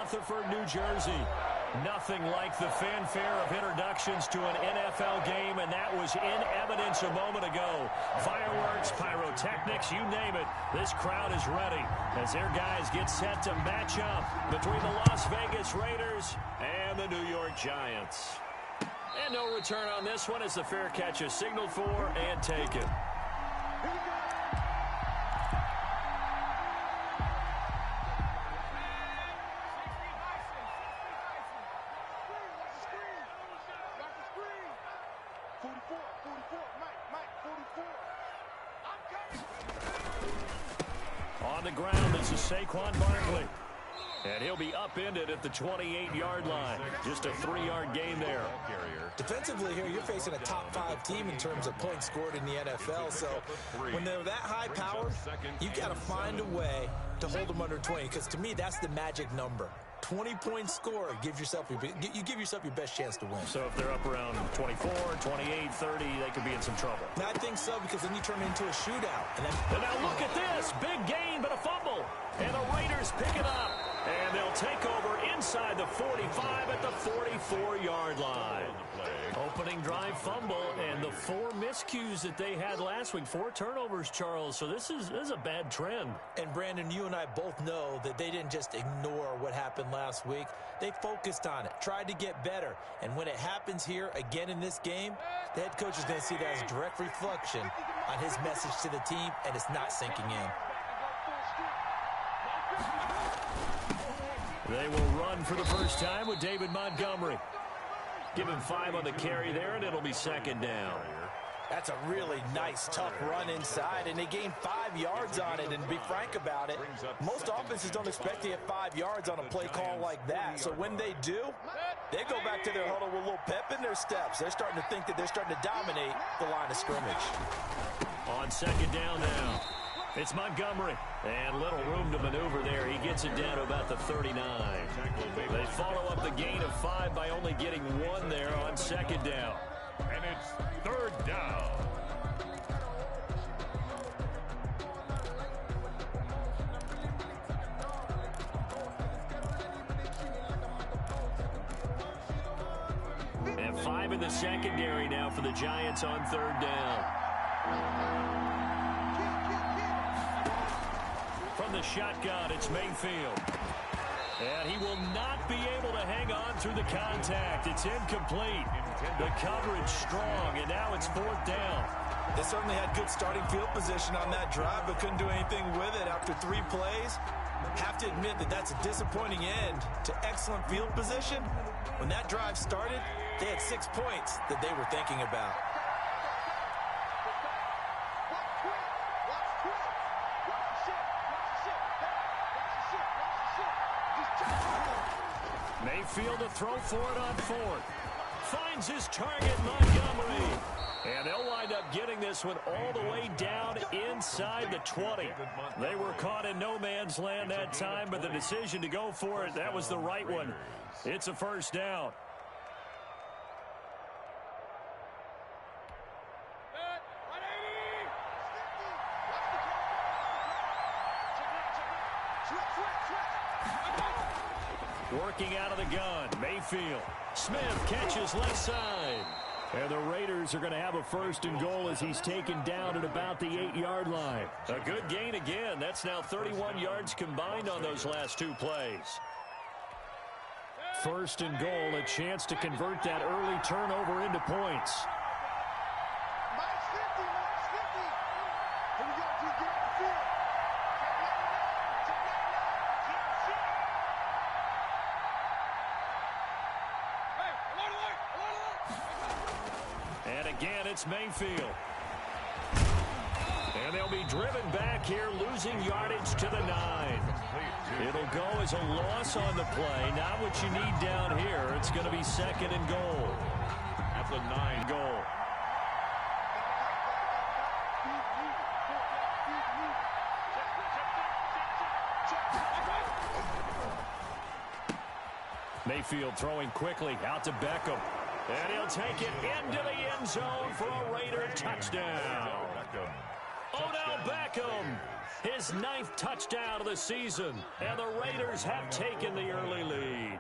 Rutherford, New Jersey. Nothing like the fanfare of introductions to an NFL game, and that was in evidence a moment ago. Fireworks, pyrotechnics, you name it. This crowd is ready as their guys get set to match up between the Las Vegas Raiders and the New York Giants. And no return on this one as the fair catch is signaled for and taken. On the ground, this is Saquon Barkley. And he'll be upended at the 28-yard line. Just a 3-yard gain there. Defensively here, you're facing a top-5 team in terms of points scored in the NFL. So when they're that high-powered, you've got to find a way to hold them under 20. Because to me, that's the magic number. 20-point score, you give yourself your best chance to win. So if they're up around 24, 28, 30, they could be in some trouble. And I think so, because then you turn it into a shootout. And now look at this. Big gain, but a fumble. And the Raiders pick it up. And they'll take over inside the 45 at the 44-yard line. Opening drive fumble, and the 4 miscues that they had last week. 4 turnovers, Charles. So this is a bad trend. And, Brandon, you and I both know that they didn't just ignore what happened last week. They focused on it, tried to get better. And when it happens here again in this game, the head coach is going to see that as a direct reflection on his message to the team, and it's not sinking in. They will run for the first time with David Montgomery. Give him 5 on the carry there, and it'll be second down. That's a really nice, tough run inside, and they gained 5 yards on it. And to be frank about it, most offenses don't expect to get 5 yards on a play call like that. So when they do, they go back to their huddle with a little pep in their steps. They're starting to think that they're starting to dominate the line of scrimmage. On second down now, it's Montgomery. And little room to maneuver there. He gets it down to about the 39. They follow up the gain of 5 by only getting 1 there on second down. And it's third down. And 5 in the secondary now for the Giants on third down. From the shotgun, it's Mayfield. And he will not be able to hang on through the contact. It's incomplete. The coverage strong, and now it's fourth down. They certainly had good starting field position on that drive, but couldn't do anything with it after 3 plays. Have to admit that that's a disappointing end to excellent field position. When that drive started, they had 6 points that they were thinking about. Mayfield to throw for it on 4th. Finds his target, Montgomery. And they'll wind up getting this one all the way down inside the 20. They were caught in no man's land that time, but the decision to go for it, that was the right one. It's a first down. Working out of the gun, Mayfield. Smith catches left side. And the Raiders are going to have a first and goal as he's taken down at about the 8-yard line. A good gain again. That's now 31 yards combined on those last 2 plays. First and goal, a chance to convert that early turnover into points. And again, it's Mayfield. And they'll be driven back here, losing yardage to the 9. It'll go as a loss on the play. Not what you need down here. It's going to be second and goal. At the 9 goal. Mayfield throwing quickly out to Beckham. And he'll take it into the end zone for a Raider touchdown. Odell Beckham. His 9th touchdown of the season. And the Raiders have taken the early lead.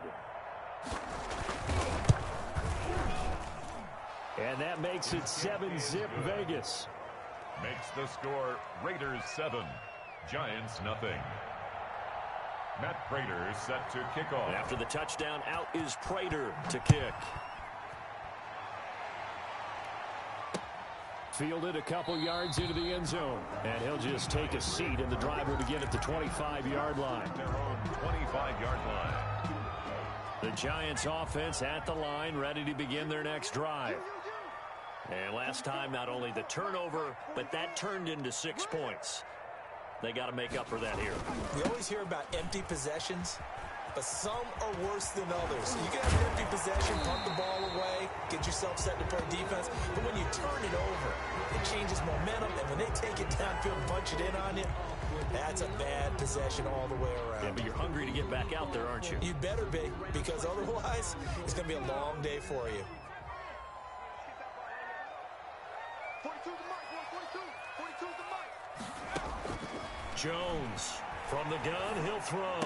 And that makes it 7-zip Vegas. Makes the score Raiders 7, Giants nothing. Matt Prater is set to kick off. After the touchdown, out is Prater to kick. Fielded a couple yards into the end zone. And he'll just take a seat, and the drive will begin at the 25-yard line. Their own 25-yard line. The Giants offense at the line, ready to begin their next drive. And last time, not only the turnover, but that turned into 6 points. They got to make up for that here. We always hear about empty possessions, but some are worse than others. You can have an empty possession, punt the ball away, get yourself set to play defense, but when you turn it over, it changes momentum, and when they take it downfield and punch it in on you, that's a bad possession all the way around. Yeah, but you're hungry to get back out there, aren't you? You better be, because otherwise, it's going to be a long day for you. Jones from the gun, he'll throw.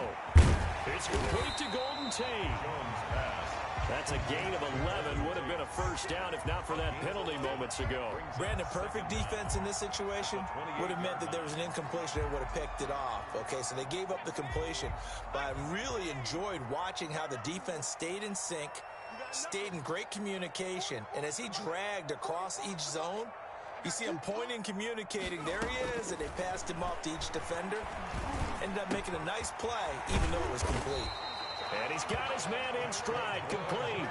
It's complete to Golden Tate. That's a gain of 11. Would have been a first down if not for that penalty moments ago. Brandon, perfect defense in this situation would have meant that there was an incompletion and would have picked it off. Okay, so they gave up the completion, but I really enjoyed watching how the defense stayed in sync, stayed in great communication, and as he dragged across each zone, you see him pointing, communicating. There he is, and they passed him off to each defender. Ended up making a nice play, even though it was complete. And he's got his man in stride, complete.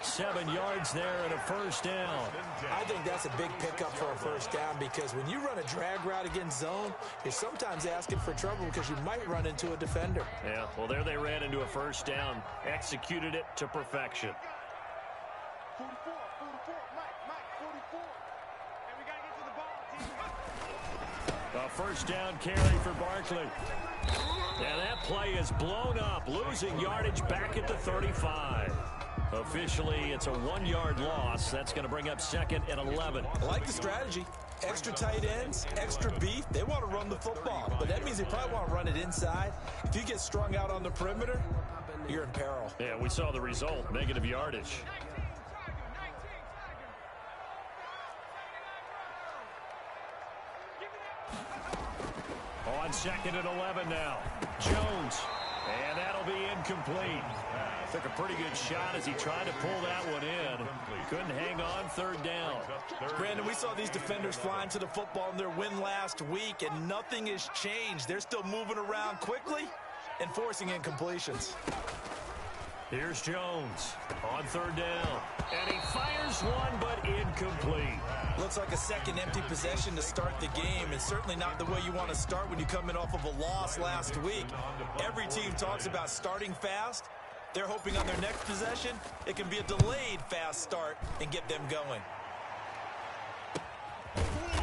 7 yards there and a first down. I think that's a big pickup for a first down because when you run a drag route against zone, you're sometimes asking for trouble because you might run into a defender. Yeah, well, there they ran into a first down. Executed it to perfection. 44, Mike, 44. And we got to get to the ball. A first down carry for Barkley. And that play is blown up, losing yardage back at the 35. Officially, it's a 1-yard loss. That's going to bring up 2nd and 11. I like the strategy. Extra tight ends, extra beef. They want to run the football, but that means they probably want to run it inside. If you get strung out on the perimeter, you're in peril. Yeah, we saw the result, negative yardage. On 2nd and 11 now. Jones. And that'll be incomplete. Took a pretty good shot as he tried to pull that one in. Couldn't hang on, 3rd down. Brandon, we saw these defenders flying to the football in their win last week, and nothing has changed. They're still moving around quickly and forcing incompletions. Here's Jones on 3rd down. And he fires one, but incomplete. Looks like a second empty possession to start the game, and certainly not the way you want to start when you're coming off of a loss last week. Every team talks about starting fast. They're hoping on their next possession, it can be a delayed fast start and get them going.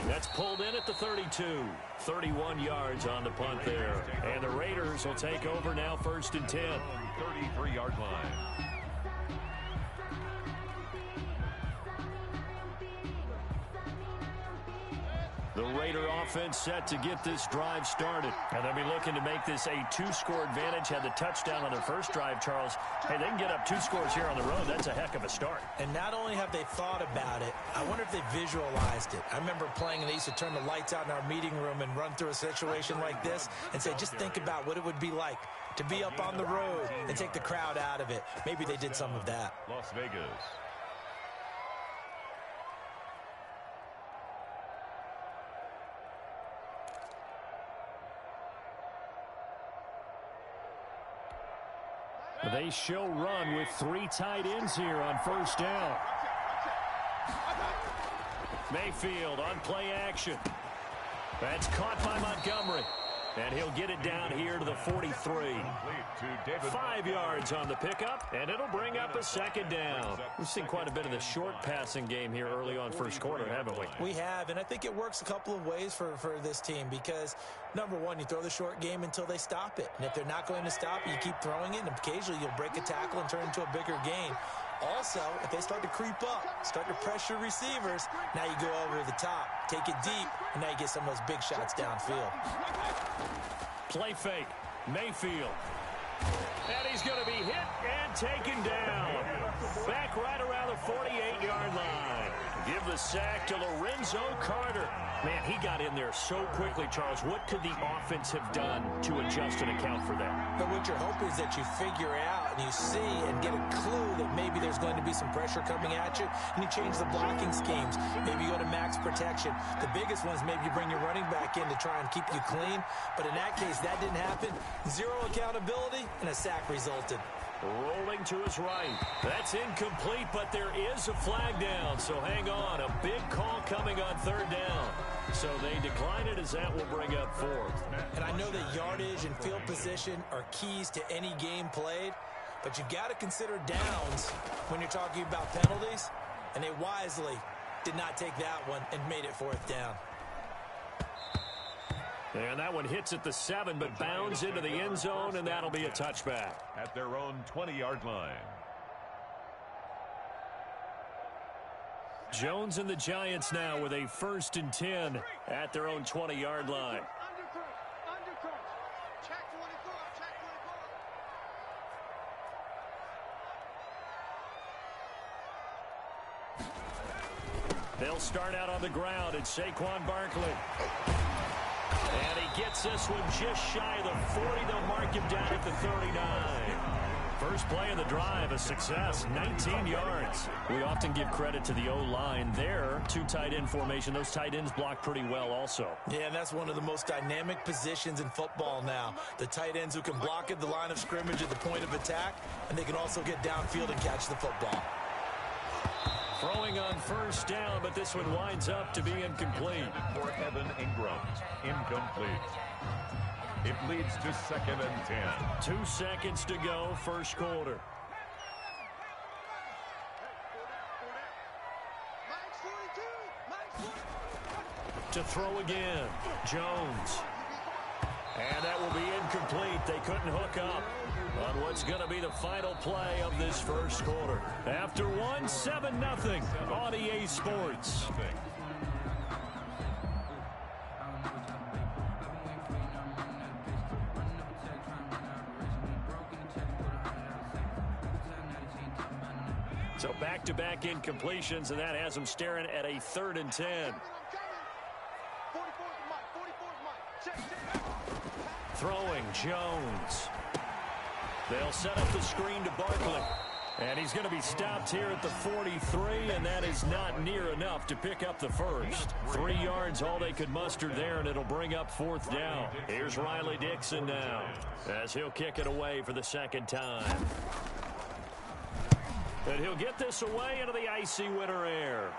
That's pulled in at the 32. 31 yards on the punt there. And the Raiders will take over now, 1st and 10. 33-yard line. The Raider offense set to get this drive started. And they'll be looking to make this a 2-score advantage. Had the touchdown on their first drive, Charles. Hey, they can get up 2 scores here on the road. That's a heck of a start. And not only have they thought about it, I wonder if they visualized it. I remember playing, and they used to turn the lights out in our meeting room and run through a situation like this and say, just think about what it would be like to be up on the road and take the crowd out of it. Maybe they did some of that. Las Vegas. They show run with 3 tight ends here on 1st down. Mayfield on play action. That's caught by Montgomery. And he'll get it down here to the 43. 5 yards on the pickup, and it'll bring up a 2nd down. We've seen quite a bit of the short passing game here early on first quarter, haven't we? We have, and I think it works a couple of ways for this team because, number one, you throw the short game until they stop it. And if they're not going to stop it, you keep throwing it, and occasionally you'll break a tackle and turn it into a bigger gain. Also, if they start to creep up, start to pressure receivers, now you go over the top, take it deep, and now you get some of those big shots downfield. Play fake. Mayfield. And he's going to be hit and taken down. Back right around the 48-yard line. Give the sack to Lorenzo Carter. Man, he got in there so quickly, Charles. What could the offense have done to adjust and account for that? But what you're hoping is that you figure out and you see and get a clue that maybe there's going to be some pressure coming at you, and you change the blocking schemes. Maybe you go to max protection. The biggest one is maybe you bring your running back in to try and keep you clean. But in that case, that didn't happen. Zero accountability, and a sack resulted. Rolling to his right. That's incomplete, but there is a flag down. So hang on. A big call coming on third down. So they decline it as that will bring up fourth. And I know that yardage and field position are keys to any game played, but you've got to consider downs when you're talking about penalties. And they wisely did not take that one and made it fourth down. And that one hits at the 7, but bounds into the end zone, and that'll be a touchback. At their own 20-yard line. Jones and the Giants now with a 1st and 10 at their own 20-yard line. Under crunch. Check 24. Check 24. They'll start out on the ground. It's Saquon Barkley. And he gets this one just shy of the 40. They'll mark him down at the 39. First play of the drive, a success, 19 yards. We often give credit to the O-line there. 2 tight end formation. Those tight ends block pretty well also. Yeah, and that's one of the most dynamic positions in football now. The tight ends who can block at the line of scrimmage at the point of attack, and they can also get downfield and catch the football. Throwing on first down, but this one winds up to be incomplete. For Evan Ingram, incomplete. It leads to 2nd and 10. 2 seconds to go, first quarter. To throw again, Jones. And that will be incomplete. They couldn't hook up on what's going to be the final play of this first quarter. After one, 7-0 on EA Sports. So back-to-back incompletions, and that has them staring at a 3rd and 10. Throwing, Jones. They'll set up the screen to Barkley. And he's going to be stopped here at the 43, and that is not near enough to pick up the first. 3 yards, all they could muster there, and it'll bring up 4th down. Here's Riley Dixon now, as he'll kick it away for the 2nd time. And he'll get this away into the icy winter air.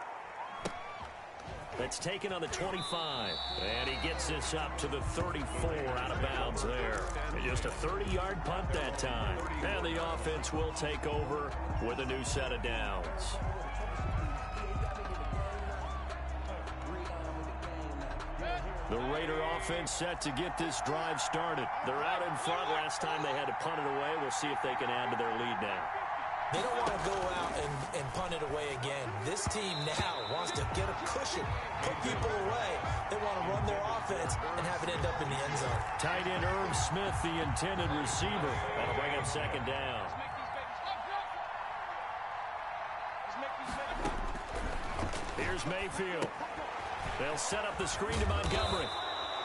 That's taken on the 25. And he gets this up to the 34 out of bounds there. And just a 30-yard punt that time. And the offense will take over with a new set of downs. The Raider offense set to get this drive started. They're out in front. Last time they had to punt it away. We'll see if they can add to their lead now. They don't want to go out and punt it away again. This team now wants to get a cushion, put people away. They want to run their offense and have it end up in the end zone. Tight end Irv Smith, the intended receiver. That'll bring up 2nd down. Here's Mayfield. They'll set up the screen to Montgomery.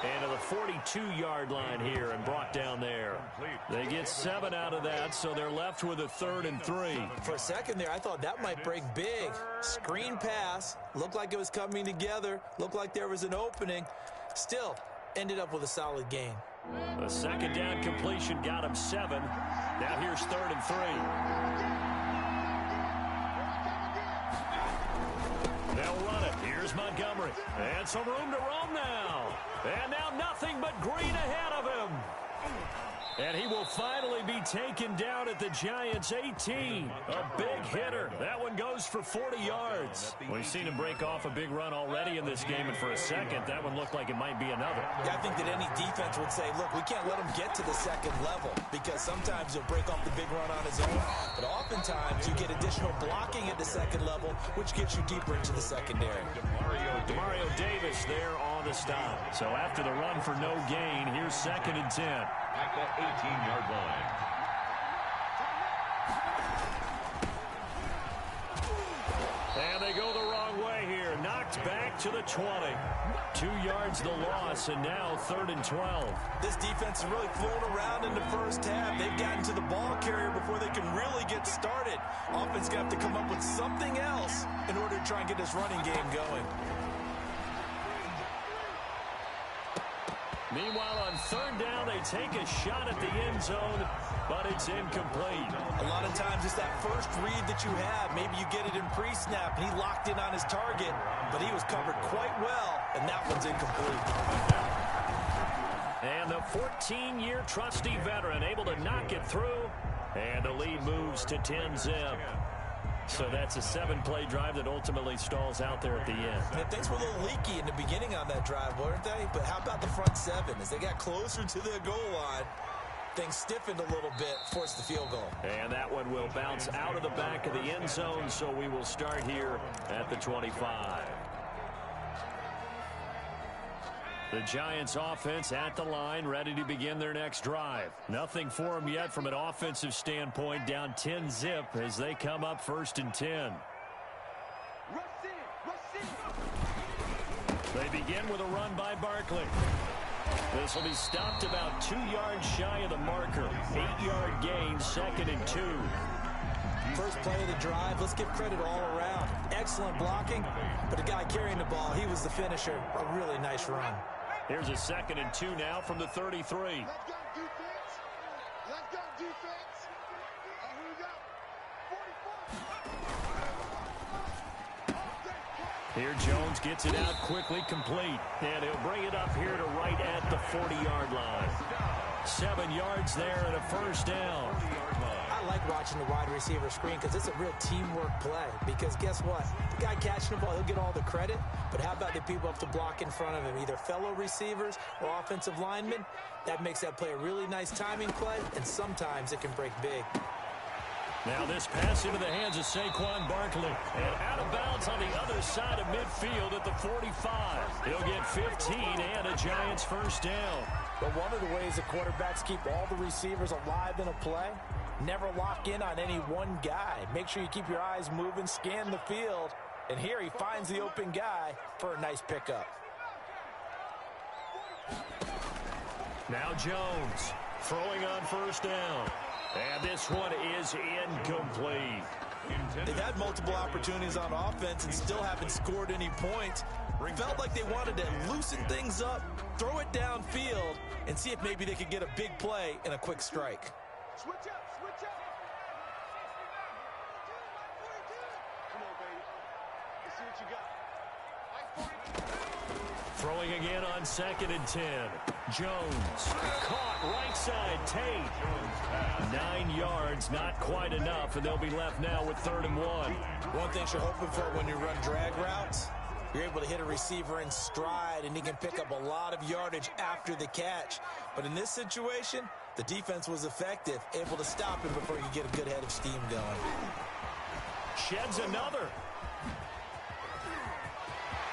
And to the 42-yard line here and brought down there. They get 7 out of that, so they're left with a 3rd and 3. For a second there, I thought that might break big. Screen pass. Looked like it was coming together. Looked like there was an opening. Still, ended up with a solid gain. A 2nd down completion got him 7. Now here's 3rd and 3. They'll run it. Here's Montgomery. And some room to roam now. And now nothing but green ahead of him. And he will finally be taken down at the Giants' 18. A big hitter. That one goes for 40 yards. We've seen him break off a big run already in this game, and for a second, that one looked like it might be another. Yeah, I think that any defense would say, look, we can't let him get to the second level, because sometimes he'll break off the big run on his own, but oftentimes you get additional blocking at the second level, which gets you deeper into the secondary. Demario Davis there on the stop. So after the run for no gain, here's 2nd and 10. At the 18-yard line. And they go the wrong way here. Knocked back to the 20. 2 yards the loss, and now 3rd and 12. This defense is really flown around in the first half. They've gotten to the ball carrier before they can really get started. Offense going to have to come up with something else in order to try and get this running game going. Meanwhile, on 3rd down, they take a shot at the end zone, but it's incomplete. A lot of times it's that first read that you have. Maybe you get it in pre-snap, and he locked in on his target, but he was covered quite well, and that one's incomplete. And the 14-year trusty veteran able to knock it through, and the lead moves to 10-zip. So that's a 7-play drive that ultimately stalls out there at the end. And things were a little leaky in the beginning on that drive, weren't they? But how about the front 7? As they got closer to the goal line, things stiffened a little bit, forced the field goal. And that one will bounce out of the back of the end zone, so we will start here at the 25. The Giants offense at the line, ready to begin their next drive. Nothing for them yet from an offensive standpoint, down 10-zip as they come up 1st and 10. They begin with a run by Barkley. This will be stopped about 2 yards shy of the marker. 8-yard gain, 2nd and 2. First play of the drive, let's give credit all around. Excellent blocking, but the guy carrying the ball, he was the finisher. A really nice run. Here's a 2nd and 2 now from the 33. Let's go defense. Let's go defense. Here we go. 44. Here Jones gets it out quickly, complete. And he'll bring it up here to right at the 40-yard line. 7 yards there and a 1st down. I like watching the wide receiver screen because it's a real teamwork play. Because guess what? The guy catching the ball, he'll get all the credit. But how about the people up to block in front of him, either fellow receivers or offensive linemen? That makes that play a really nice timing play, and sometimes it can break big. Now this pass into the hands of Saquon Barkley. And out of bounds on the other side of midfield at the 45. He'll get 15 and a Giants 1st down. But one of the ways the quarterbacks keep all the receivers alive in a play, never lock in on any one guy. Make sure you keep your eyes moving, scan the field. And here he finds the open guy for a nice pickup. Now Jones throwing on 1st down. And this one is incomplete. They've had multiple opportunities on offense and still haven't scored any points. Felt like they wanted to loosen things up, throw it downfield, and see if maybe they could get a big play and a quick strike. Switch up, switch up. Come on, baby. Let's see what you got. Throwing again on 2nd and 10. Jones caught right side. Tate. 9 yards, not quite enough, and they'll be left now with 3rd and 1. One thing you're hoping for when you run drag routes, you're able to hit a receiver in stride, and he can pick up a lot of yardage after the catch. But in this situation, the defense was effective, able to stop him before you get a good head of steam going. Sheds another.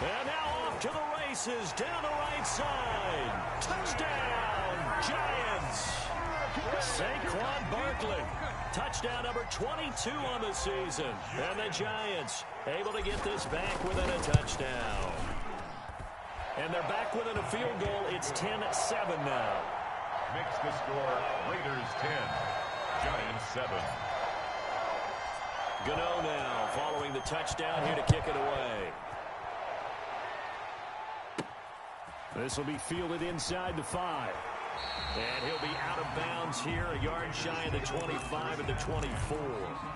And now off to the races, down the right side. Touchdown, Giants. Saquon Barkley. Touchdown number 22 on the season. And the Giants able to get this back within a touchdown. And they're back within a field goal. It's 10-7 now. Makes the score Raiders 10, Giants 7. Gano now following the touchdown here to kick it away. This will be fielded inside the 5. And he'll be out of bounds here, a yard shy of the 25 and the 24.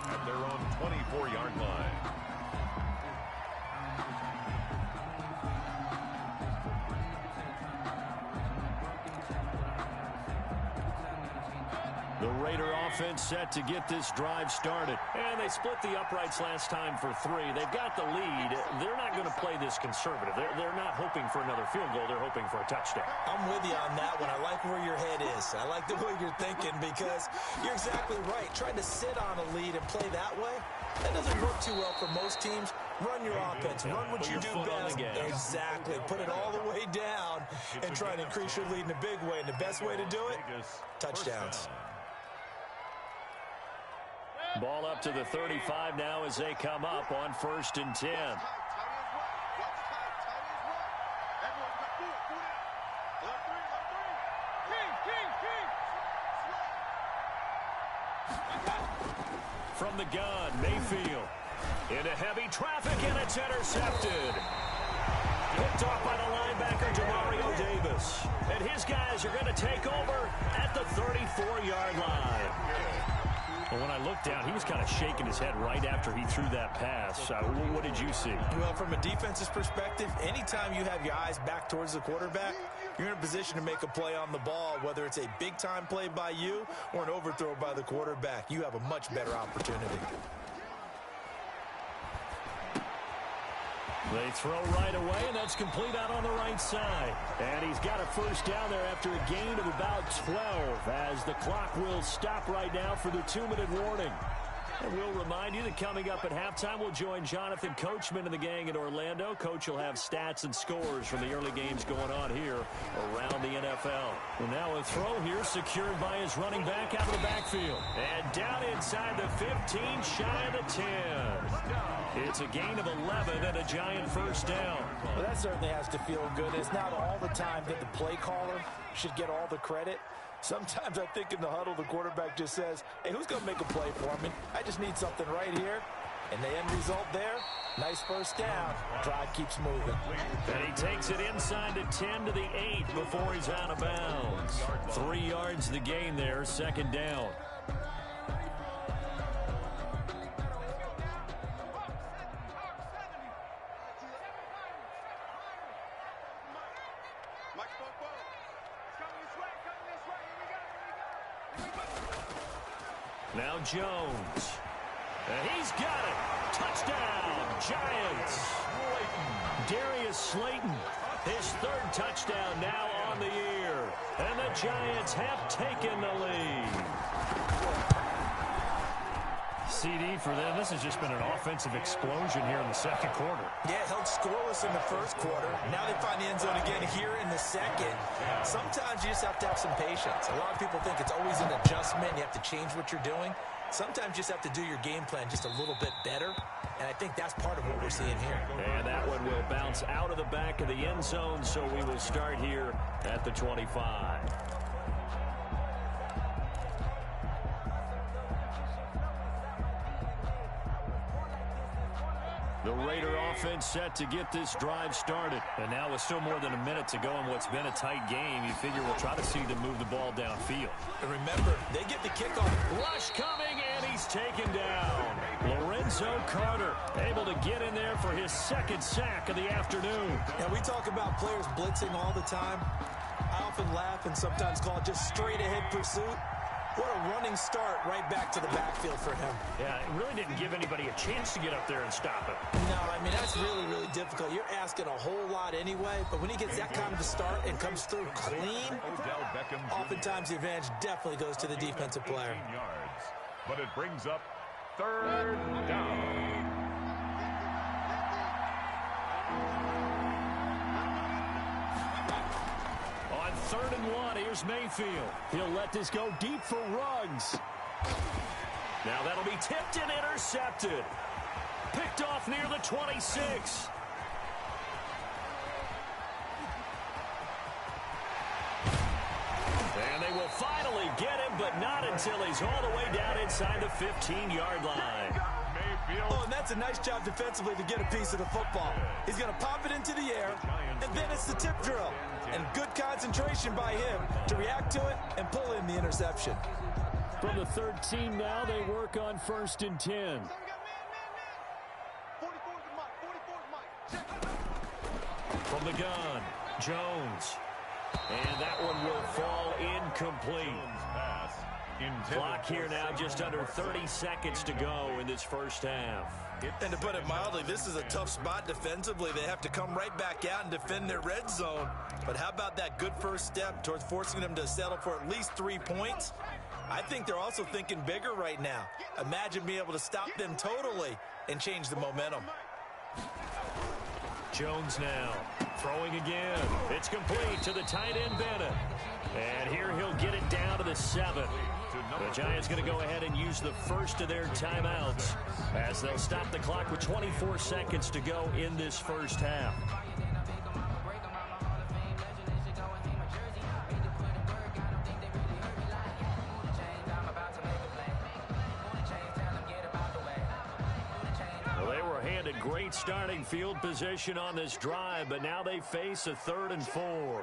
At their own 24-yard line. offense set to get this drive started. And they split the uprights last time for 3. They've got the lead. They're not going to play this conservative. They're not hoping for another field goal. They're hoping for a touchdown. I'm with you on that one. I like where your head is. I like the way you're thinking because you're exactly right. Trying to sit on a lead and play that way, that doesn't work too well for most teams. Run your offense. Run what you do best. Exactly. Put it all the way down and try to increase your lead in a big way. And the best way to do it, touchdowns. Ball up to the 35 now as they come up on 1st and 10. From the gun, Mayfield. Into heavy traffic, and it's intercepted. Picked off by the linebacker, Demario Davis. And his guys are going to take over at the 34-yard line. Well, when I looked down, he was kind of shaking his head right after he threw that pass. What did you see? Well, from a defense's perspective, anytime you have your eyes back towards the quarterback, you're in a position to make a play on the ball, whether it's a big-time play by you or an overthrow by the quarterback. You have a much better opportunity. They throw right away, and that's complete out on the right side. And he's got a first down there after a gain of about 12 as the clock will stop right now for the 2-minute warning. And we'll remind you that coming up at halftime, we'll join Jonathan Coachman and the gang in Orlando. Coach will have stats and scores from the early games going on here around the NFL. Well, now a throw here secured by his running back out of the backfield. And down inside the 15, shy of the 10. It's a gain of 11 and a giant first down. Well, that certainly has to feel good. It's not all the time that the play caller should get all the credit. Sometimes I think in the huddle, the quarterback just says, hey, who's going to make a play for me? I just need something right here. And the end result there, nice first down. Drive keeps moving. And he takes it inside the 10 to the 8 before he's out of bounds. 3 yards the gain there, 2nd down. Now Jones. And he's got it. Touchdown, Giants. Darius Slayton, his 3rd touchdown now on the year. And the Giants have taken the lead. CD for them. This has just been an offensive explosion here in the 2nd quarter. Yeah, held scoreless in the 1st quarter. Now they find the end zone again here in the 2nd. Sometimes you just have to have some patience. A lot of people think it's always an adjustment. You have to change what you're doing. Sometimes you just have to do your game plan just a little bit better. And I think that's part of what we're seeing here. And that one will bounce out of the back of the end zone, so we will start here at the 25. The Raider offense set to get this drive started. And now with still more than a minute to go in what's been a tight game, you figure we'll try to see them move the ball downfield. And remember, they get the kickoff. Rush coming, and he's taken down. Lorenzo Carter able to get in there for his 2nd sack of the afternoon. And we talk about players blitzing all the time. I often laugh and sometimes call it just straight-ahead pursuit. What a running start right back to the backfield for him. Yeah, it really didn't give anybody a chance to get up there and stop it. No, I mean, that's really, really difficult. You're asking a whole lot anyway, but when he gets that kind of a start and comes through clean, oftentimes the advantage definitely goes to the defensive player. Yards, but it brings up 3rd down. On 3rd and 1, here's Mayfield. He'll let this go deep for Ruggs. Now that'll be tipped and intercepted. Picked off near the 26. And they will finally get him, but not until he's all the way down inside the 15-yard line. Oh, and that's a nice job defensively to get a piece of the football. He's going to pop it into the air, and then it's the tip drill. And good concentration by him to react to it and pull in the interception. From the 13 now, they work on 1st and 10. From the gun, Jones. And that one will fall incomplete. Pass Clock here now, just under 30 seconds to go in this first half. And to put it mildly, this is a tough spot defensively. They have to come right back out and defend their red zone. But how about that good first step towards forcing them to settle for at least 3 points? I think they're also thinking bigger right now. Imagine being able to stop them totally and change the momentum. Jones now throwing again. It's complete to the tight end Bennett. And here he'll get it down to the 7. The Giants going to go ahead and use the first of their timeouts as they'll stop the clock with 24 seconds to go in this first half. Well, they were handed great starting field position on this drive, but now they face a 3rd and 4.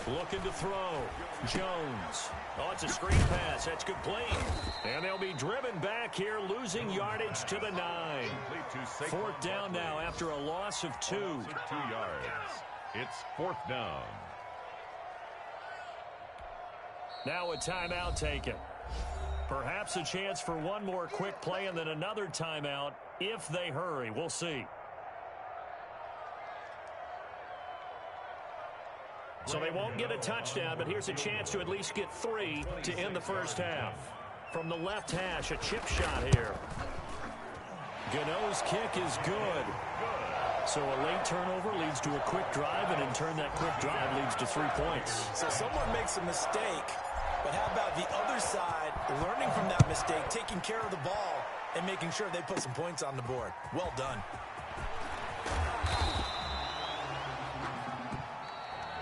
Looking to throw. Jones. Oh, it's a screen pass. That's complete. And they'll be driven back here, losing yardage to the 9. 4th down now after a loss of 2. 2 yards. It's 4th down. Now a timeout taken. Perhaps a chance for one more quick play and then another timeout if they hurry. We'll see. So they won't get a touchdown, but here's a chance to at least get 3 to end the first half. From the left hash, a chip shot here. Gano's kick is good. So a late turnover leads to a quick drive, and in turn that quick drive leads to 3 points. So someone makes a mistake, but how about the other side learning from that mistake, taking care of the ball, and making sure they put some points on the board? Well done.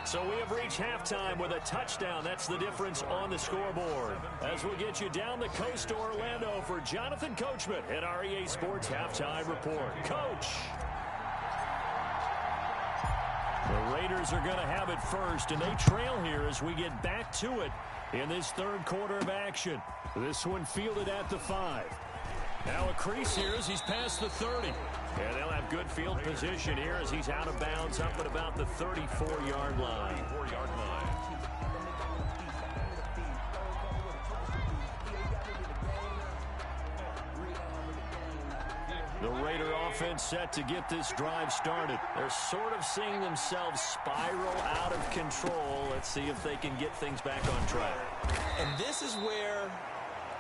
So we have reached halftime with a touchdown. That's the difference on the scoreboard. As we'll get you down the coast to Orlando for Jonathan Coachman at our EA Sports Halftime Report. Coach. The Raiders are going to have it first, and they trail here as we get back to it in this 3rd quarter of action. This one fielded at the 5. Now a crease here as he's past the 30. And they'll have good field position here as he's out of bounds up at about the 34-yard line. The Raider offense set to get this drive started. They're sort of seeing themselves spiral out of control. Let's see if they can get things back on track. And this is where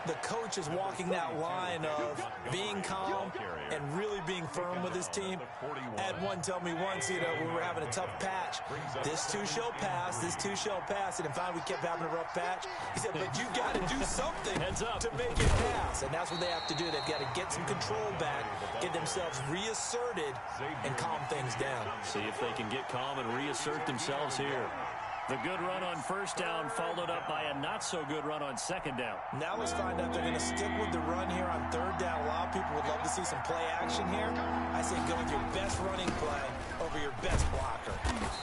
the coach is walking that line of being calm and really being firm with his team. I had one tell me once, we were having a tough patch. This too shall pass, this too shall pass. And finally we kept having a rough patch. He said, but you got to do something to make it pass. And that's what they have to do. They've got to get some control back, get themselves reasserted, and calm things down. See if they can get calm and reassert themselves here. The good run on first down followed up by a not-so-good run on second down. Now let's find out if they're going to stick with the run here on 3rd down. A lot of people would love to see some play action here. I say go with your best running play over your best blocker.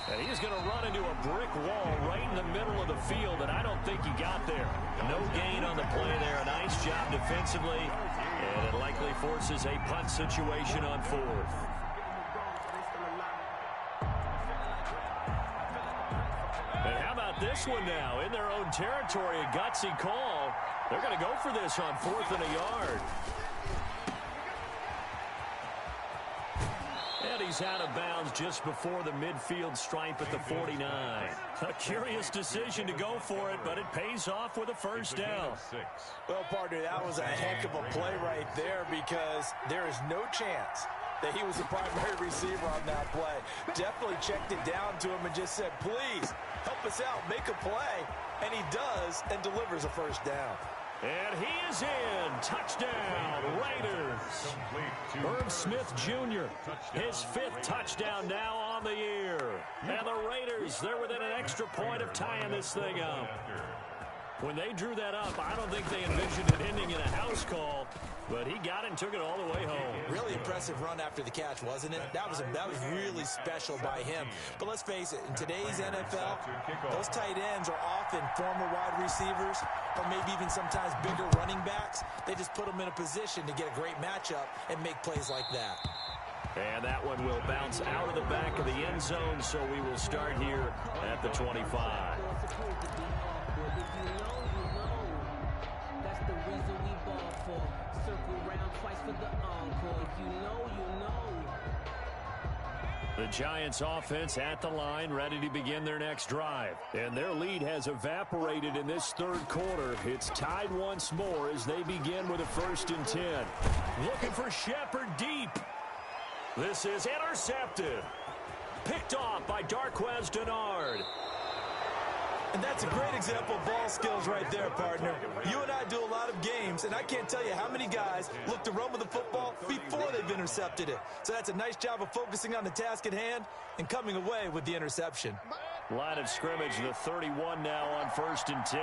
And he's going to run into a brick wall right in the middle of the field, and I don't think he got there. No gain on the play there. A nice job defensively, and it likely forces a punt situation on 4th. This one now in their own territory, a gutsy call. They're going to go for this on 4th and a yard. And he's out of bounds just before the midfield stripe at the 49. A curious decision to go for it, but it pays off with a first down. Well, partner, that was a heck of a play right there because there is no chance that he was the primary receiver on that play. Definitely checked it down to him and just said, please, help us out, make a play. And he does and delivers a first down. And he is in. Touchdown, Raiders. Herb Smith Jr., his 5th touchdown now on the year. And the Raiders, they're within an extra point of tying this thing up. When they drew that up, I don't think they envisioned it ending in a house call, but he got it and took it all the way home. Really impressive run after the catch, wasn't it? That was really special by him. But let's face it, in today's NFL, those tight ends are often former wide receivers or maybe even sometimes bigger running backs. They just put them in a position to get a great matchup and make plays like that. And that one will bounce out of the back of the end zone, so we will start here at the 25. for. Circle round twice for the encore. If you know, you know. The Giants offense at the line, ready to begin their next drive. And their lead has evaporated in this third quarter. It's tied once more as they begin with a 1st and 10. Looking for Shepard deep. This is intercepted. Picked off by Darquez Dennard. And that's a great example of ball skills right there, partner. You and I do a lot of games, and I can't tell you how many guys look to run with the football before they've intercepted it. So that's a nice job of focusing on the task at hand and coming away with the interception. Line of scrimmage, the 31 now on 1st and 10.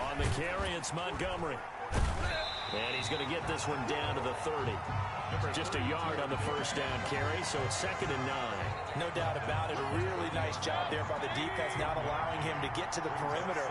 On the carry, it's Montgomery. And he's going to get this one down to the 30. Just a yard on the 1st down carry, so it's 2nd and 9. No doubt about it. A really nice job there by the defense, not allowing him to get to the perimeter.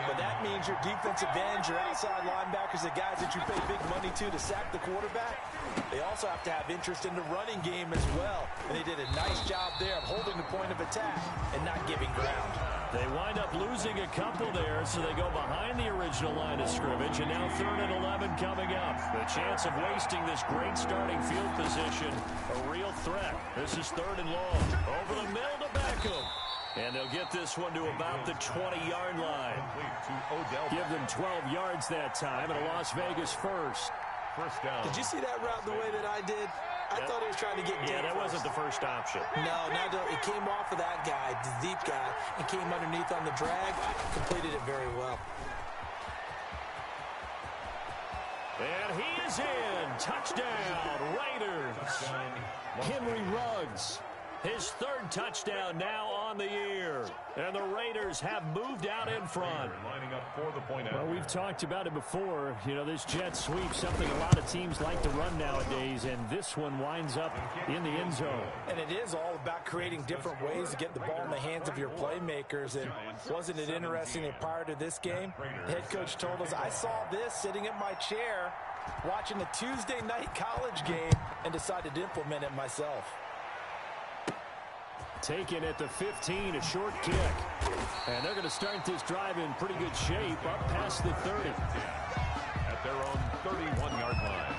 But that means your defensive ends, your outside linebackers, the guys that you pay big money to sack the quarterback, they also have to have interest in the running game as well. And they did a nice job there of holding the point of attack and not giving ground. They wind up losing a couple there, so they go behind the original line of scrimmage, and now 3rd and 11 coming up. The chance of wasting this great starting field position, a real threat. This is 3rd and long. Over the middle to Beckham. And they'll get this one to about the 20-yard line. Give them 12 yards that time, and a Las Vegas first. First down. Did you see that route the way that I did? I thought he was trying to get deep. Yeah, that wasn't the first option. No, it came off of that guy, the deep guy, and came underneath on the drag. Completed it very well. And he is in. Touchdown, Raiders. Henry Ruggs. His 3rd touchdown now on the year. And the Raiders have moved out in front. Lining up for the point. Well, we've talked about it before. You know, this jet sweep, something a lot of teams like to run nowadays, and this one winds up in the end zone. And it is all about creating different ways to get the ball in the hands of your playmakers. And wasn't it interesting that prior to this game, the head coach told us, I saw this sitting in my chair watching a Tuesday night college game and decided to implement it myself. Taken at the 15, a short kick. And they're going to start this drive in pretty good shape, up past the 30. At their own 31-yard line.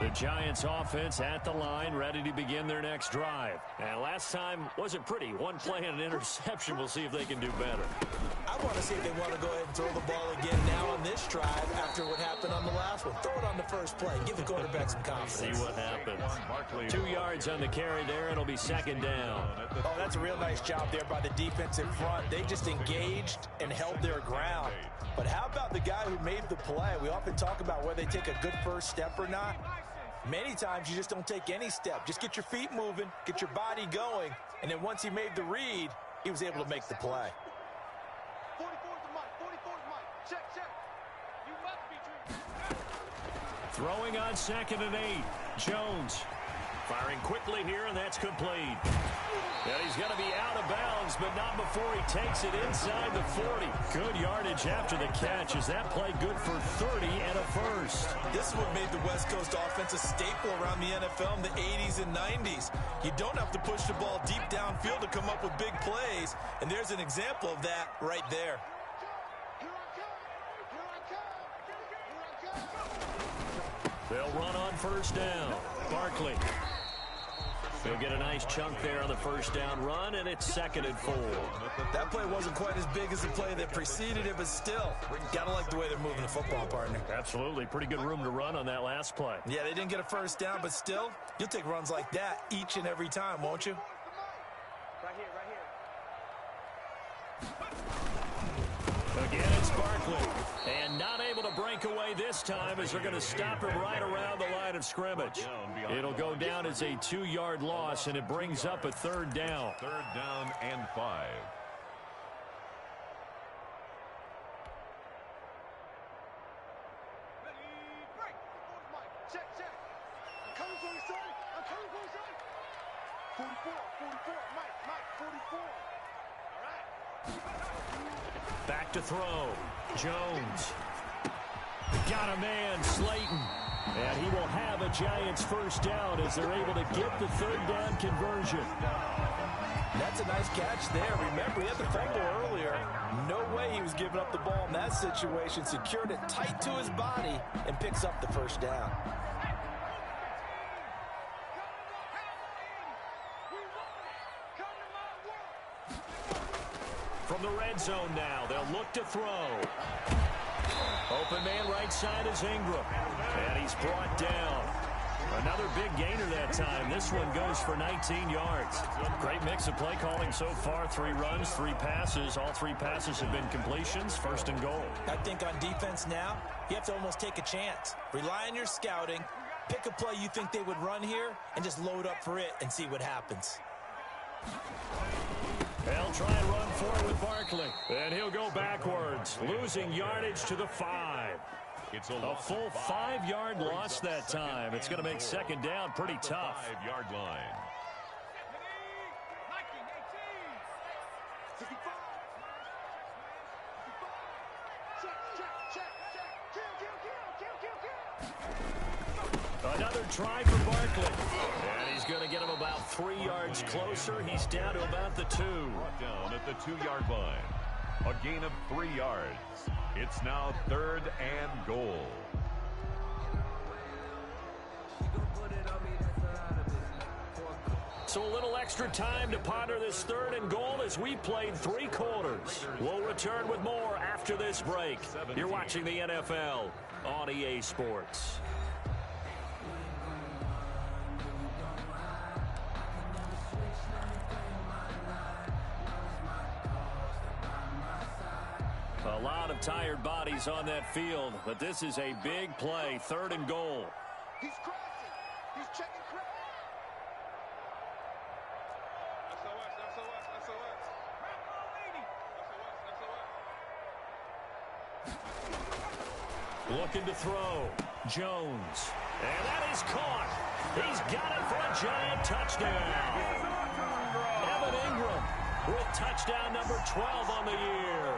The Giants offense at the line, ready to begin their next drive. And last time wasn't pretty. One play and an interception. We'll see if they can do better. I want to see if they want to go ahead and throw the ball again now on this drive after what happened on the last one. Throw it on the first play. Give the quarterback some confidence. See what happens. 2 yards on the carry there. It'll be 2nd down. Oh, that's a real nice job there by the defensive front. They just engaged and held their ground. But how about the guy who made the play? We often talk about whether they take a good first step or not. Many times you just don't take any step. Just get your feet moving, get your body going, and then once he made the read, he was able to make the play. 44's the mic. 44's mic. Check, check. You must be true. Throwing on 2nd and 8. Jones firing quickly here, and that's complete. And he's going to be out of bounds, but not before he takes it inside the 40. Good yardage after the catch. Is that play good for 30 and a first? This is what made the West Coast offense a staple around the NFL in the 80s and 90s. You don't have to push the ball deep downfield to come up with big plays, and there's an example of that right there. Here I come. Here I come. Here I come. They'll run on 1st down. Barkley. They'll get a nice chunk there on the 1st down run, and it's 2nd and 4. That play wasn't quite as big as the play that preceded it, but still, gotta like the way they're moving the football, partner. Absolutely. Pretty good room to run on that last play. Yeah, they didn't get a 1st down, but still, you'll take runs like that each and every time, won't you? Right here, right here. Again, it's Barkley. And not able to break away this time as they're going to stop him right around the line of scrimmage. It'll go down as a 2-yard loss, and it brings up a 3rd down. 3rd down and 5. Ready, break. 44's mic. Check, check. I'm coming for you, son. I'm coming for you, son. 44, Mike, 44. All right. Back to throw. Jones. Got a man, Slayton. And he will have a Giants 1st down as they're able to get the 3rd down conversion. That that's a nice catch there. Remember, he had the fumble earlier. No way he was giving up the ball in that situation. Secured it tight to his body and picks up the first down. From the red zone now, they'll look to throw. Open man right side is Ingram. And he's brought down. Another big gainer that time. This one goes for 19 yards. Great mix of play calling so far. 3 runs, 3 passes. All 3 passes have been completions. First and goal. I think on defense now, you have to almost take a chance. Rely on your scouting. Pick a play you think they would run here and just load up for it and see what happens. They'll try and run forward with Barkley. And he'll go backwards, losing yardage to the 5. It's a full 5-yard loss that time. It's going to make second down pretty tough. 5-yard line. Another try for Barkley. And he's going to get him about 3 yards closer. He's down to about the 2. Brought down at the 2-yard line. A gain of 3 yards. It's now 3rd and goal. So a little extra time to ponder this 3rd and goal as we played 3 quarters. We'll return with more after this break. You're watching the NFL on EA Sports. A lot of tired bodies on that field, but this is a big play, 3rd and goal. He's crossing. He's checking crack. Looking to throw. Jones. And that is caught. He's got it for a giant touchdown. Evan Ingram with touchdown number 12 on the year.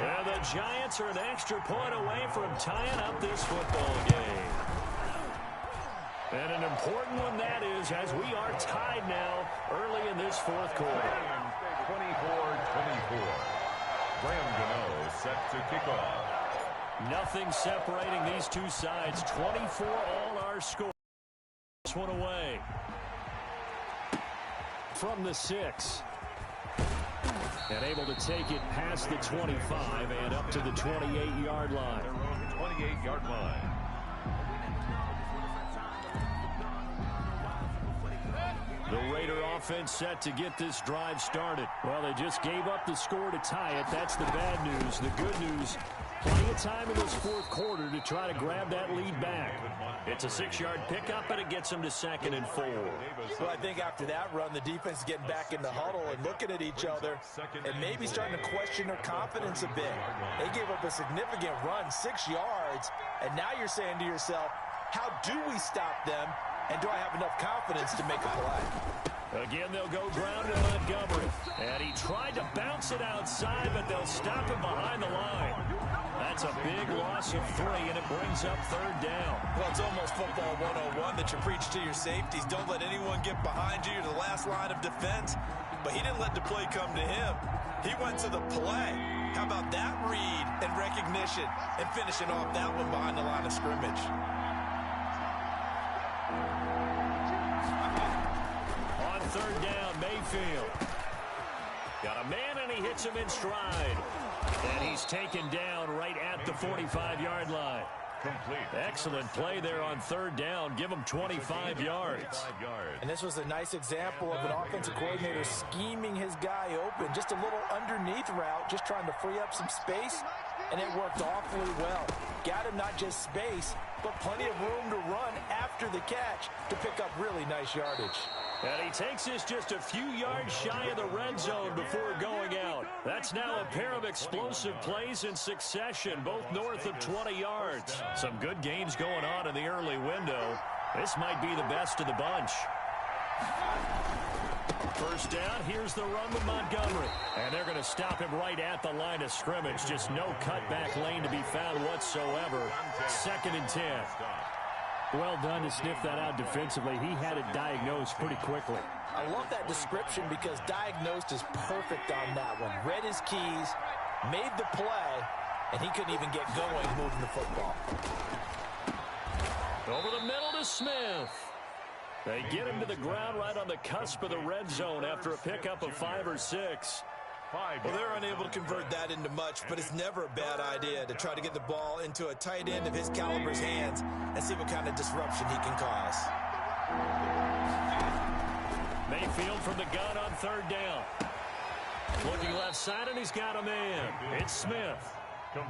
And the Giants are an extra point away from tying up this football game. And an important one that is, as we are tied now early in this 4th quarter. 24-24. Graham Gano set to kick off. Nothing separating these two sides. 24 all our score. This one away. From the 6. And able to take it past the 25 and up to the 28-yard line. 28-yard line. The Raider offense set to get this drive started. Well, they just gave up the score to tie it. That's the bad news. The good news, plenty of time in this 4th quarter to try to grab that lead back. It's a 6-yard pickup, and it gets them to 2nd and 4. Well, I think after that run, the defense is getting back in the huddle and looking at each other and maybe starting to question their confidence a bit. They gave up a significant run, 6 yards, and now you're saying to yourself, how do we stop them, and do I have enough confidence to make a play? Again, they'll go ground to Montgomery. And he tried to bounce it outside, but they'll stop him behind the line. That's a big loss of 3, and it brings up 3rd down. Well, it's almost football 101 that you preach to your safeties. Don't let anyone get behind you to the last line of defense. But he didn't let the play come to him. He went to the play. How about that read and recognition and finishing off that one behind the line of scrimmage? On 3rd down, Mayfield. Got a man, and he hits him in stride. And he's taken down right at the 45-yard line. Complete. Excellent play there on 3rd down. Give him 25 yards. And this was a nice example of an offensive coordinator scheming his guy open. Just a little underneath route, just trying to free up some space, and it worked awfully well. Got him not just space, but plenty of room to run after the catch to pick up really nice yardage. And he takes us just a few yards shy of the red zone before going out. That's now a pair of explosive plays in succession, both north of 20 yards. Some good games going on in the early window. This might be the best of the bunch. First down, here's the run with Montgomery. And they're going to stop him right at the line of scrimmage. Just no cutback lane to be found whatsoever. 2nd and 10. Well done to sniff that out defensively. He had it diagnosed pretty quickly. I love that description because diagnosed is perfect on that one. Read his keys, made the play, and he couldn't even get going moving the football. Over the middle to Smith. They get him to the ground right on the cusp of the red zone after a pickup of 5 or 6. Well, they're unable to convert that into much, but it's never a bad idea to try to get the ball into a tight end of his caliber's hands and see what kind of disruption he can cause. Mayfield from the gun on 3rd down. Looking left side, and he's got a man. It's Smith.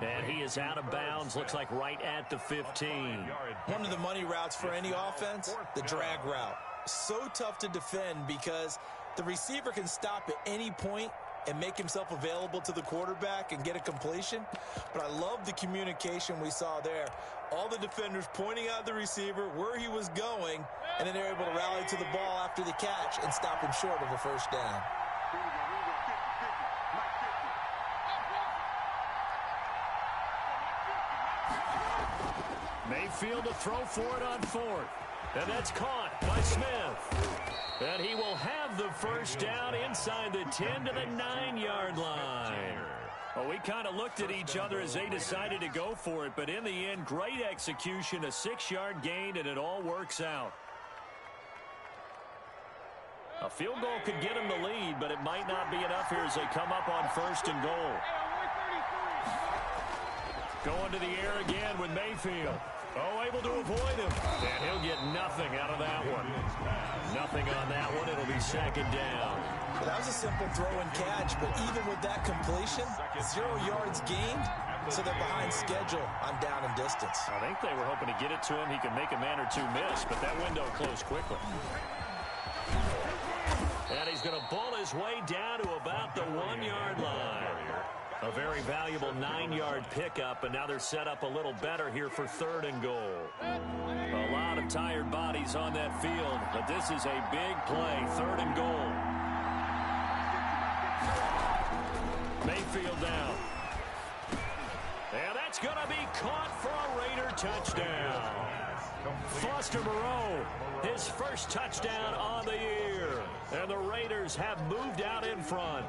And he is out of bounds, looks like right at the 15. One of the money routes for any offense, the drag route. So tough to defend because the receiver can stop at any point and make himself available to the quarterback and get a completion. But I love the communication we saw there. All the defenders pointing out the receiver, where he was going, and then they're able to rally to the ball after the catch and stop him short of a first down. Mayfield to throw for it on 4th. And that's caught by Smith. And he will have the first down inside the 10 to the 9-yard line. Well, we kind of looked at each other as they decided to go for it, but in the end, great execution, a 6-yard gain, and it all works out. A field goal could get him the lead, but it might not be enough here as they come up on 1st and goal. Going to the air again with Mayfield. Oh, able to avoid him. And he'll get nothing out of that one. Nothing on that one. It'll be 2nd down. Well, that was a simple throw and catch, but even with that completion, 0 yards gained, so they're behind schedule on down and distance. I think they were hoping to get it to him. He could make a man or two miss, but that window closed quickly. And he's going to bull his way down to about the 1-yard line. A very valuable 9-yard pickup, and now they're set up a little better here for 3rd and goal. A lot of tired bodies on that field, but this is a big play, 3rd and goal. Mayfield down. And that's going to be caught for a Raider touchdown. Foster Moreau, his first touchdown on the year. And the Raiders have moved out in front.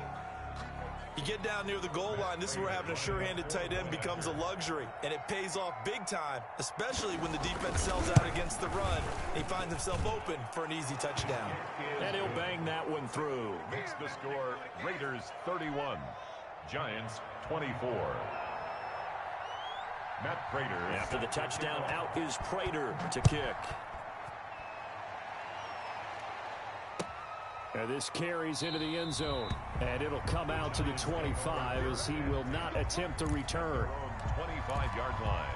You get down near the goal line, this is where having a sure-handed tight end becomes a luxury, and it pays off big time, especially when the defense sells out against the run, and he finds himself open for an easy touchdown. And he'll bang that one through. Makes the score Raiders 31, Giants 24. Matt Prater. After the touchdown, out is Prater to kick. And this carries into the end zone. And it'll come out to the 25 as he will not attempt to return. 25-yard line.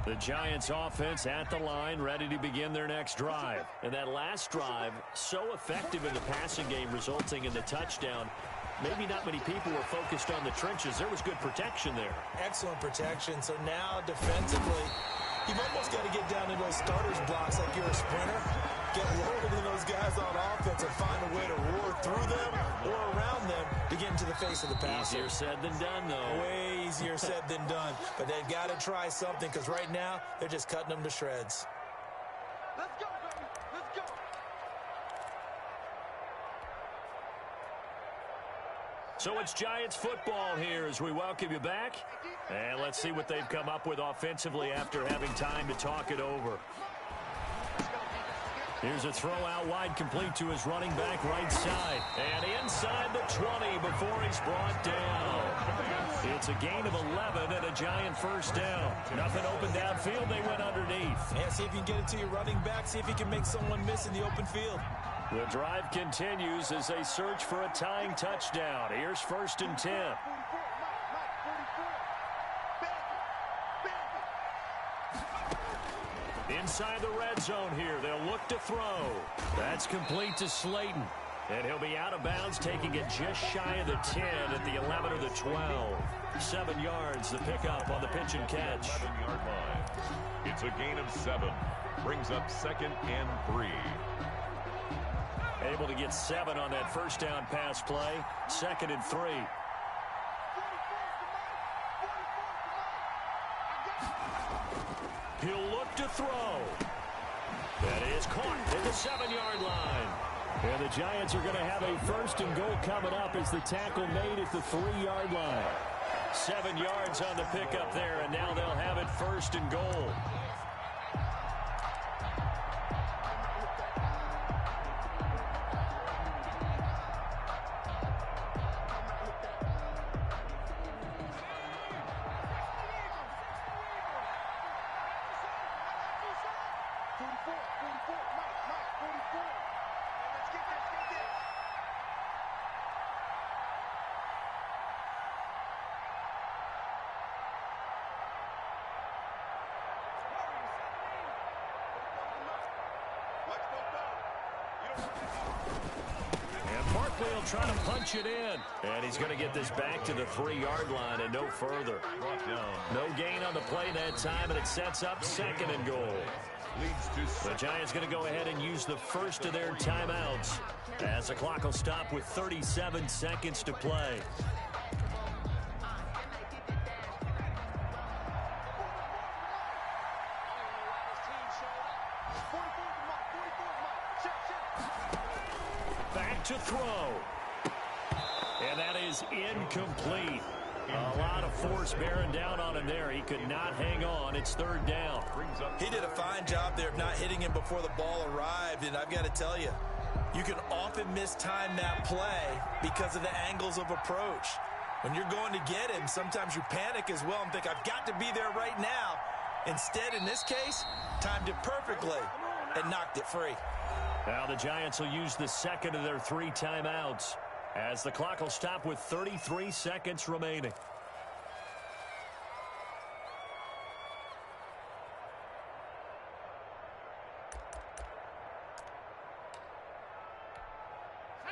The Giants offense at the line, ready to begin their next drive. And that last drive, so effective in the passing game, resulting in the touchdown. Maybe not many people were focused on the trenches. There was good protection there. Excellent protection. So now defensively, you've almost got to get down to those starters blocks like you're a sprinter. Get lower than those guys on offense and find a way to roar through them or around them to get into the face of the passer. Easier said than done, though. Way easier said than done. But they've got to try something because right now they're just cutting them to shreds. Let's go, baby. Let's go. So it's Giants football here as we welcome you back. And let's see what they've come up with offensively after having time to talk it over. Here's a throw out wide, complete to his running back right side. And inside the 20 before he's brought down. It's a gain of 11 and a Giant first down. Nothing open downfield, they went underneath. Yeah, see if you can get it to your running back. See if you can make someone miss in the open field. The drive continues as they search for a tying touchdown. Here's 1st and 10. Inside the red zone here, they'll look to throw. That's complete to Slayton. And he'll be out of bounds, taking it just shy of the 10 at the 11 or the 12. 7 yards, the pickup on the pitch and catch. 7-yard line. It's a gain of 7. Brings up 2nd and 3. Able to get 7 on that first down pass play. 2nd and 3. throw. That is caught at the 7-yard line. And the Giants are going to have a 1st and goal coming up as the tackle made at the 3-yard line. 7 yards on the pickup there, and now they'll have it 1st and goal. He'll try to punch it in. And he's going to get this back to the 3-yard line and no further. No gain on the play that time, and it sets up 2nd and goal. The Giants going to go ahead and use the first of their timeouts as the clock will stop with 37 seconds to play. Back to throw. And that is incomplete. A lot of force bearing down on him there. He could not hang on. It's 3rd down. He did a fine job there of not hitting him before the ball arrived. And I've got to tell you, you can often mistime that play because of the angles of approach. When you're going to get him, sometimes you panic as well and think, I've got to be there right now. Instead, in this case, timed it perfectly and knocked it free. Now the Giants will use the 2nd of their 3 timeouts as the clock will stop with 33 seconds remaining.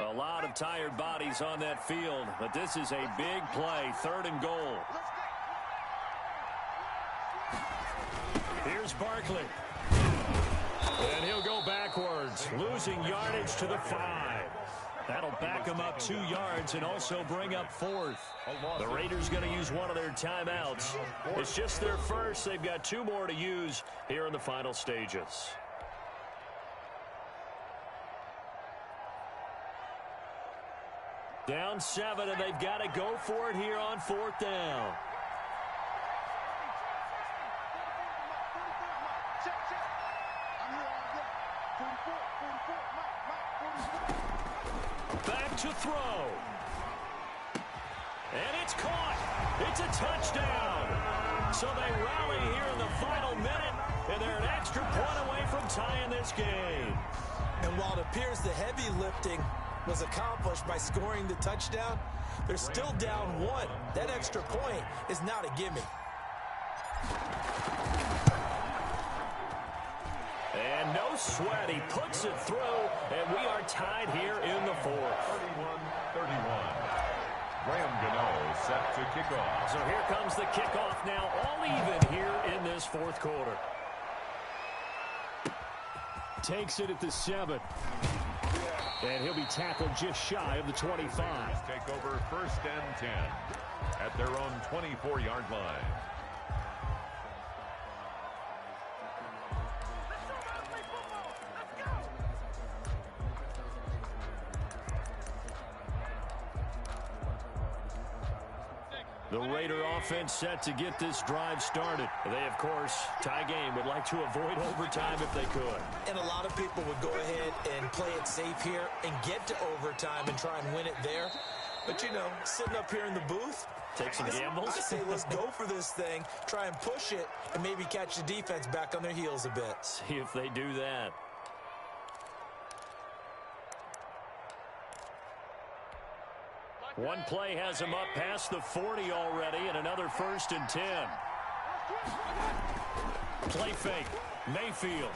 A lot of tired bodies on that field, but this is a big play, 3rd and goal. Here's Barkley. And he'll go backwards, losing yardage to the 5. That'll back him up 2 yards and also bring up 4th. The Raiders going to use one of their timeouts. It's just their first. They've got 2 more to use here in the final stages. Down 7, and they've got to go for it here on 4th down. Back to throw. And it's caught. It's a touchdown. So they rally here in the final minute, and they're an extra point away from tying this game. And while it appears the heavy lifting was accomplished by scoring the touchdown, they're still down 1. That extra point is not a gimme. And no sweat. He puts it through, and we are tied here in the 4th. 31-31. Graham Gano set to kick off. So here comes the kickoff now, all even here in this 4th quarter. Takes it at the 7. And he'll be tackled just shy of the 25. Take over 1st and 10 at their own 24-yard line. The Raider offense set to get this drive started. They, of course, tie game, would like to avoid overtime if they could. And a lot of people would go ahead and play it safe here and get to overtime and try and win it there. But, you know, sitting up here in the booth, take some gambles. I say let's go for this thing, try and push it, and maybe catch the defense back on their heels a bit. See if they do that. One play has him up past the 40 already, and another 1st and 10. Play fake. Mayfield.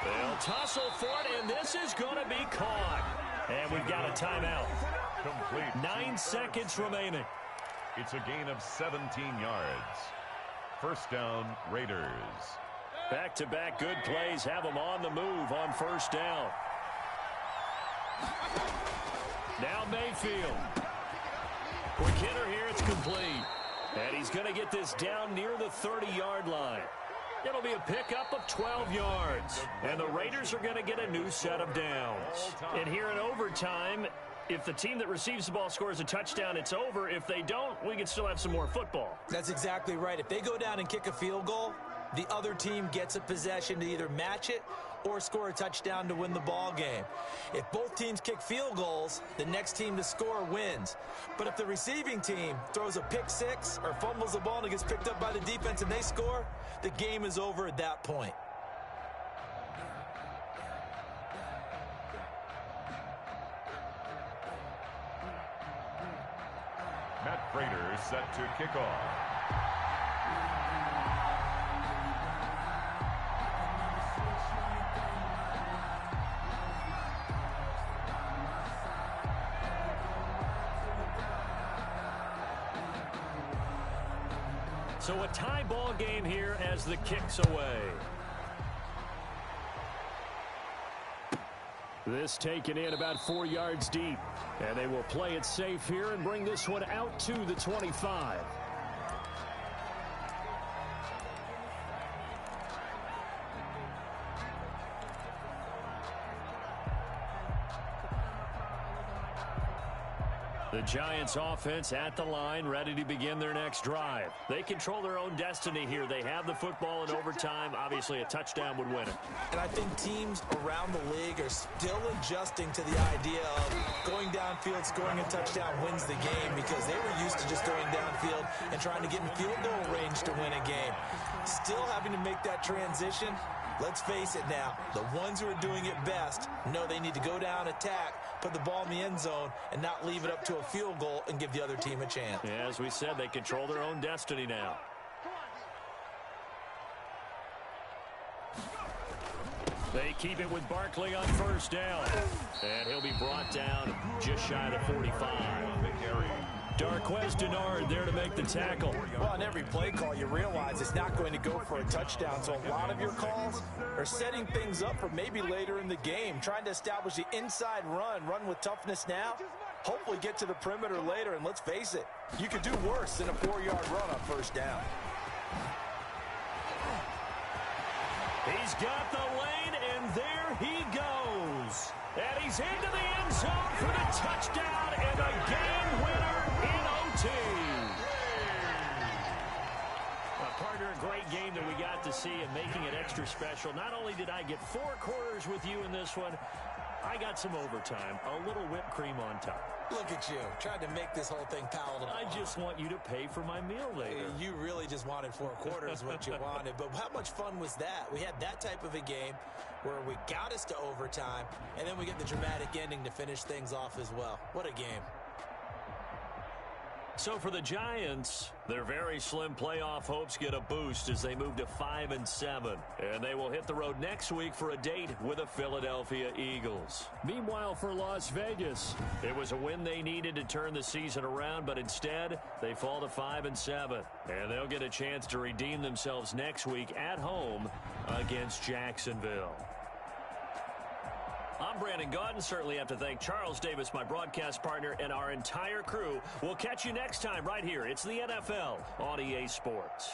They'll tussle for it, and this is going to be caught. And we've got a timeout. Complete. 9 seconds remaining. It's a gain of 17 yards. 1st down, Raiders. Back-to-back good plays have them on the move on 1st down. Now Mayfield. Quick hitter here, it's complete. And he's going to get this down near the 30-yard line. It'll be a pickup of 12 yards. And the Raiders are going to get a new set of downs. And here in overtime, if the team that receives the ball scores a touchdown, it's over. If they don't, we can still have some more football. That's exactly right. If they go down and kick a field goal, the other team gets a possession to either match it or score a touchdown to win the ball game. If both teams kick field goals, the next team to score wins. But if the receiving team throws a pick six or fumbles the ball and it gets picked up by the defense and they score, the game is over at that point. Matt Prater set to kick off. So a tie ball game here as the kick's away. This taken in about 4 yards deep. And they will play it safe here and bring this one out to the 25. The Giants offense at the line, ready to begin their next drive. They control their own destiny here. They have the football in overtime. Obviously, a touchdown would win it. And I think teams around the league are still adjusting to the idea of going downfield, scoring a touchdown wins the game, because they were used to just going downfield and trying to get in field goal range to win a game. Still having to make that transition. Let's face it now, the ones who are doing it best know they need to go down, attack, put the ball in the end zone, and not leave it up to a field goal and give the other team a chance. Yeah, as we said, they control their own destiny now. They keep it with Barkley on first down. And he'll be brought down just shy of the 45. Darquez Denard there to make the tackle. Well, on every play call, you realize it's not going to go for a touchdown. So a lot of your calls are setting things up for maybe later in the game, trying to establish the inside run with toughness now, hopefully get to the perimeter later. And let's face it, you could do worse than a 4-yard run on first down. He's got the lane, and there he goes. And he's into the end zone for the touchdown and a game winner in OT. Partner, a great game that we got to see and making it extra special. Not only did I get 4 quarters with you in this one, I got some overtime, a little whipped cream on top. Look at you, trying to make this whole thing palatable. I just want you to pay for my meal later. You really just wanted 4 quarters, what you wanted. But how much fun was that? We had that type of a game where we got us to overtime, and then we get the dramatic ending to finish things off as well. What a game. So for the Giants, their very slim playoff hopes get a boost as they move to 5-7. And they will hit the road next week for a date with the Philadelphia Eagles. Meanwhile, for Las Vegas, it was a win they needed to turn the season around, but instead, they fall to 5-7. And they'll get a chance to redeem themselves next week at home against Jacksonville. I'm Brandon Gaudin. Certainly have to thank Charles Davis, my broadcast partner, and our entire crew. We'll catch you next time right here. It's the NFL on EA Sports.